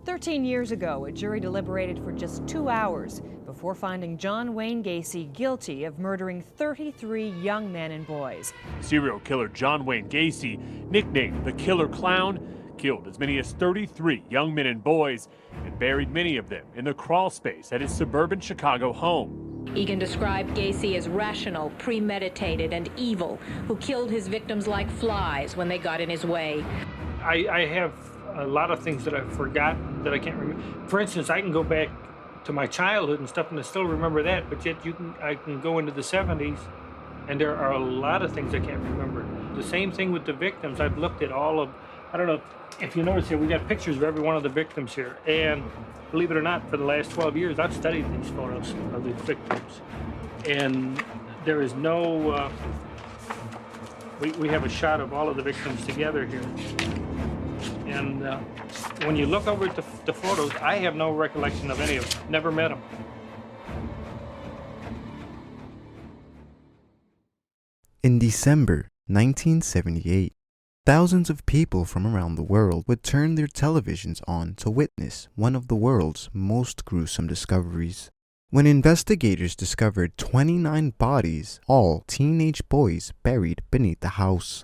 13 years ago, a jury deliberated for just 2 hours before finding John Wayne Gacy guilty of murdering 33 young men and boys. Serial killer John Wayne Gacy, nicknamed the Killer Clown, killed as many as 33 young men and boys and buried many of them in the crawl space at his suburban Chicago home. Egan described Gacy as rational, premeditated, and evil, who killed his victims like flies when they got in his way. I have a lot of things that I've forgotten that I can't remember. For instance, I can go back to my childhood and stuff and I still remember that, but yet I can go into the 70s and there are a lot of things I can't remember. The same thing with the victims. I've looked at all of, I don't know if you notice here, we got pictures of every one of the victims here. And believe it or not, for the last 12 years, I've studied these photos of these victims. And there is no, we have a shot of all of the victims together here. And when you look over at the photos, I have no recollection of any of them. Never met them. In December 1978, thousands of people from around the world would turn their televisions on to witness one of the world's most gruesome discoveries. When investigators discovered 29 bodies, all teenage boys buried beneath the house.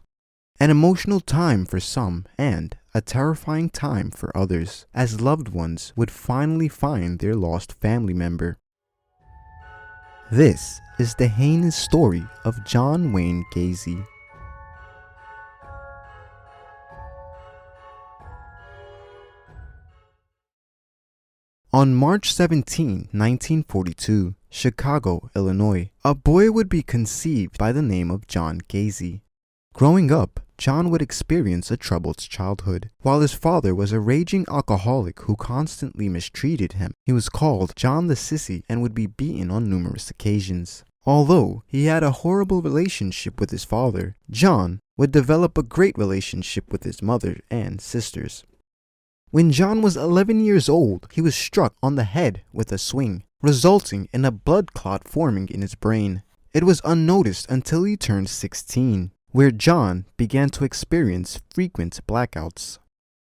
An emotional time for some and a terrifying time for others, as loved ones would finally find their lost family member. This is the heinous story of John Wayne Gacy. On March 17, 1942, Chicago, Illinois, a boy would be conceived by the name of John Gacy. Growing up, John would experience a troubled childhood. While his father was a raging alcoholic who constantly mistreated him, he was called John the Sissy and would be beaten on numerous occasions. Although he had a horrible relationship with his father, John would develop a great relationship with his mother and sisters. When John was 11 years old, he was struck on the head with a swing, resulting in a blood clot forming in his brain. It was unnoticed until he turned 16. Where John began to experience frequent blackouts.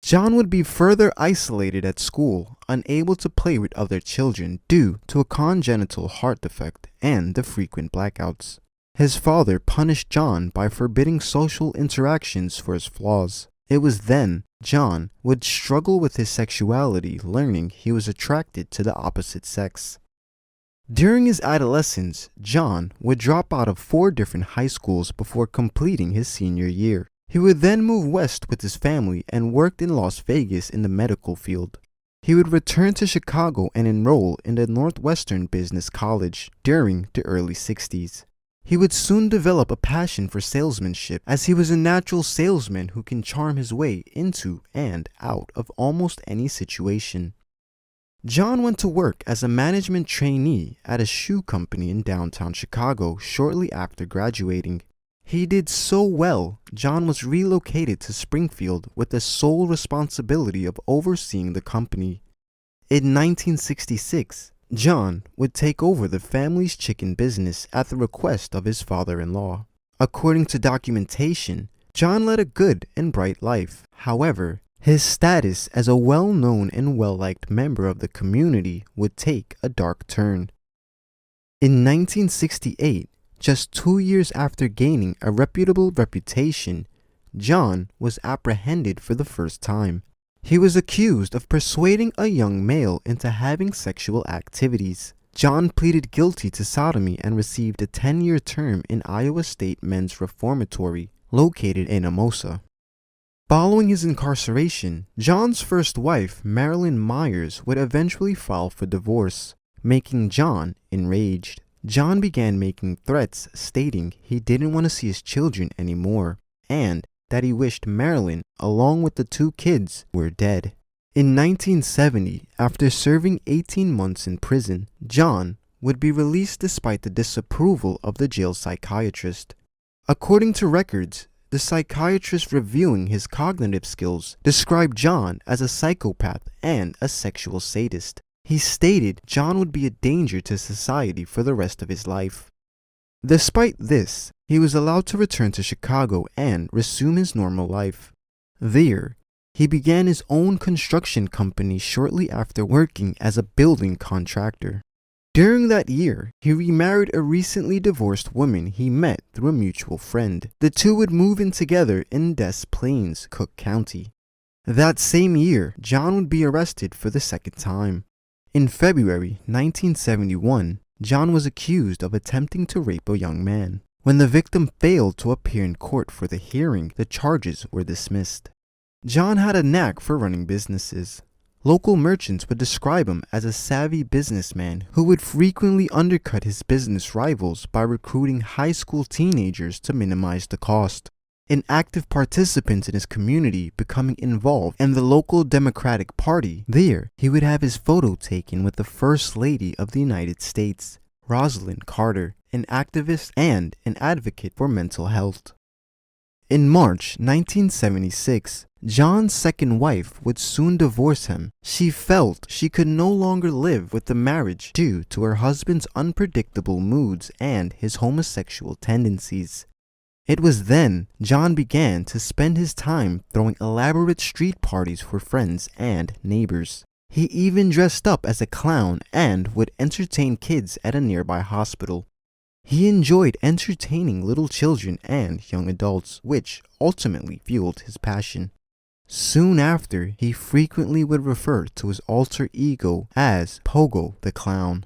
John would be further isolated at school, unable to play with other children due to a congenital heart defect and the frequent blackouts. His father punished John by forbidding social interactions for his flaws. It was then John would struggle with his sexuality, learning he was attracted to the opposite sex. During his adolescence, John would drop out of 4 different high schools before completing his senior year. He would then move west with his family and worked in Las Vegas in the medical field. He would return to Chicago and enroll in the Northwestern Business College during the early 60s. He would soon develop a passion for salesmanship, as he was a natural salesman who can charm his way into and out of almost any situation. John went to work as a management trainee at a shoe company in downtown Chicago shortly after graduating. He did so well, John was relocated to Springfield with the sole responsibility of overseeing the company. In 1966, John would take over the family's chicken business at the request of his father-in-law. According to documentation, John led a good and bright life. However, his status as a well-known and well-liked member of the community would take a dark turn. In 1968, just 2 years after gaining a reputable reputation, John was apprehended for the first time. He was accused of persuading a young male into having sexual activities. John pleaded guilty to sodomy and received a 10-year term in Iowa State Men's Reformatory, located in Emojis. Following his incarceration, John's first wife, Marilyn Myers, would eventually file for divorce, making John enraged. John began making threats stating he didn't want to see his children anymore, and that he wished Marilyn, along with the 2 kids, were dead. In 1970, after serving 18 months in prison, John would be released despite the disapproval of the jail psychiatrist. According to records, the psychiatrist reviewing his cognitive skills described John as a psychopath and a sexual sadist. He stated John would be a danger to society for the rest of his life. Despite this, he was allowed to return to Chicago and resume his normal life. There, He began his own construction company shortly after working as a building contractor. During that year, he remarried a recently divorced woman he met through a mutual friend. The two would move in together in Des Plaines, Cook County. That same year, John would be arrested for the second time. In February 1971, John was accused of attempting to rape a young man. When the victim failed to appear in court for the hearing, the charges were dismissed. John had a knack for running businesses. Local merchants would describe him as a savvy businessman who would frequently undercut his business rivals by recruiting high school teenagers to minimize the cost. An active participant in his community, becoming involved in the local Democratic Party. There, he would have his photo taken with the First Lady of the United States, Rosalind Carter, an activist and an advocate for mental health. In March 1976, John's second wife would soon divorce him. She felt she could no longer live with the marriage due to her husband's unpredictable moods and his homosexual tendencies. It was then John began to spend his time throwing elaborate street parties for friends and neighbors. He even dressed up as a clown and would entertain kids at a nearby hospital. He enjoyed entertaining little children and young adults, which ultimately fueled his passion. Soon after, he frequently would refer to his alter ego as Pogo the Clown.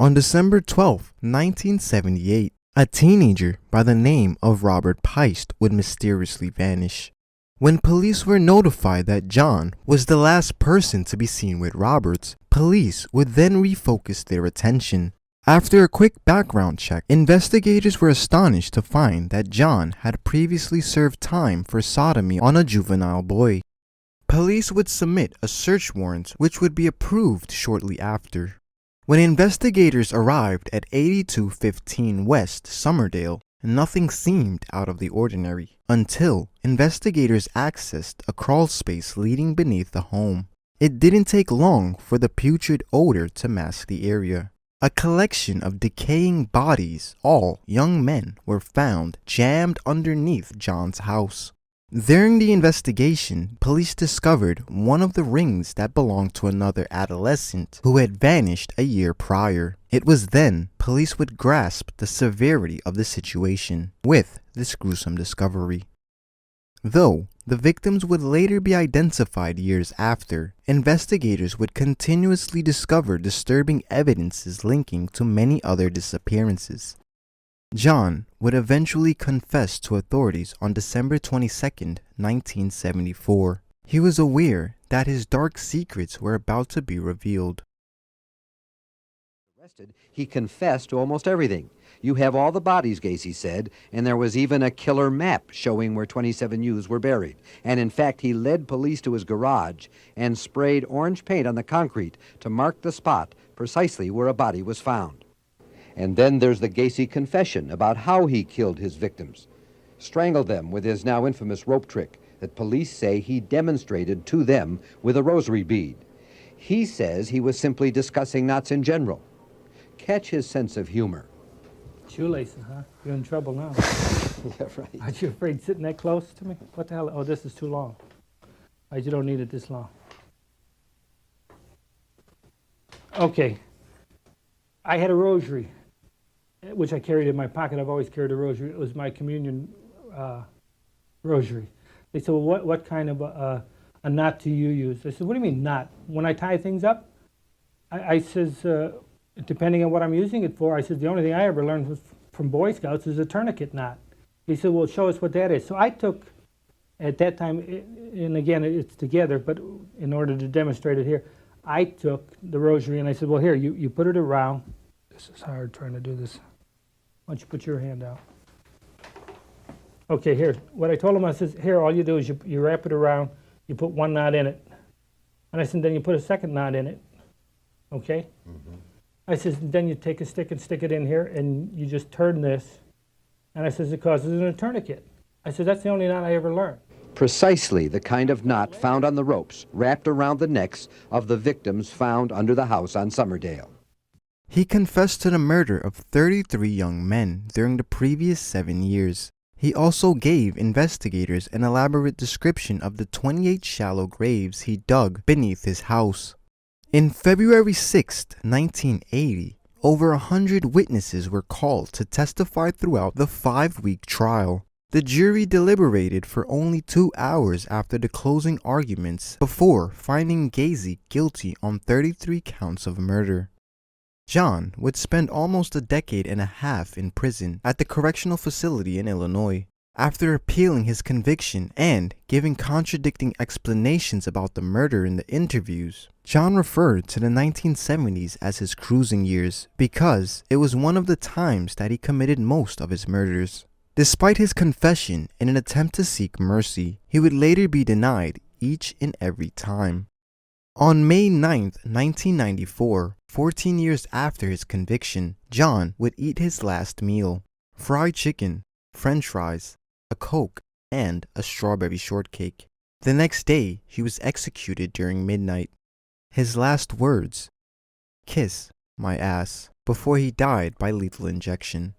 On December 12, 1978, a teenager by the name of Robert Peist would mysteriously vanish. When police were notified that John was the last person to be seen with Roberts, police would then refocus their attention. After a quick background check, investigators were astonished to find that John had previously served time for sodomy on a juvenile boy. Police would submit a search warrant which would be approved shortly after. When investigators arrived at 8215 West Summerdale, nothing seemed out of the ordinary until investigators accessed a crawl space leading beneath the home. It didn't take long for the putrid odor to mask the area. A collection of decaying bodies, all young men, were found jammed underneath John's house. During the investigation, police discovered one of the rings that belonged to another adolescent who had vanished a year prior. It was then police would grasp the severity of the situation with this gruesome discovery. Though the victims would later be identified years after, investigators would continuously discover disturbing evidences linking to many other disappearances. John would eventually confess to authorities on December 22, 1974. He was aware that his dark secrets were about to be revealed. He confessed to almost everything. You have all the bodies, Gacy said, and there was even a killer map showing where 27 youths were buried. And in fact, he led police to his garage and sprayed orange paint on the concrete to mark the spot precisely where a body was found. And then there's the Gacy confession about how he killed his victims. Strangled them with his now infamous rope trick that police say he demonstrated to them with a rosary bead. He says he was simply discussing knots in general. Catch his sense of humor. Shoelaces, huh? You're in trouble now. Yeah, right. Aren't you afraid sitting that close to me? What the hell? Oh, this is too long. You don't need it this long. Okay. I had a rosary, which I carried in my pocket. I've always carried a rosary. It was my communion rosary. They said, well, what kind of a knot do you use? I said, what do you mean knot? When I tie things up? I says, depending on what I'm using it for, I said, the only thing I ever learned from Boy Scouts is a tourniquet knot. He said, well, show us what that is. So I took, at that time, and again, it's together, but in order to demonstrate it here, I took the rosary and I said, well, here, you put it around. This is hard trying to do this. Why don't you put your hand out? Okay, here. What I told him, I said, here, all you do is you wrap it around, you put one knot in it. And I said, then you put a second knot in it. Okay? Mm-hmm. I says, then you take a stick and stick it in here, and you just turn this. And I says, it causes a tourniquet. I said, that's the only knot I ever learned. Precisely the kind of knot found on the ropes wrapped around the necks of the victims found under the house on Summerdale. He confessed to the murder of 33 young men during the previous 7 years. He also gave investigators an elaborate description of the 28 shallow graves he dug beneath his house. In February 6, 1980, over 100 witnesses were called to testify throughout the 5-week trial. The jury deliberated for only 2 hours after the closing arguments before finding Gacy guilty on 33 counts of murder. John would spend almost a decade and a half in prison at the correctional facility in Illinois. After appealing his conviction and giving contradicting explanations about the murder in the interviews, John referred to the 1970s as his cruising years because it was one of the times that he committed most of his murders. Despite his confession in an attempt to seek mercy, he would later be denied each and every time. On May 9, 1994, 14 years after his conviction, John would eat his last meal: fried chicken, french fries, a Coke, and a strawberry shortcake. The next day, he was executed during midnight. His last words: "Kiss my ass," before he died by lethal injection.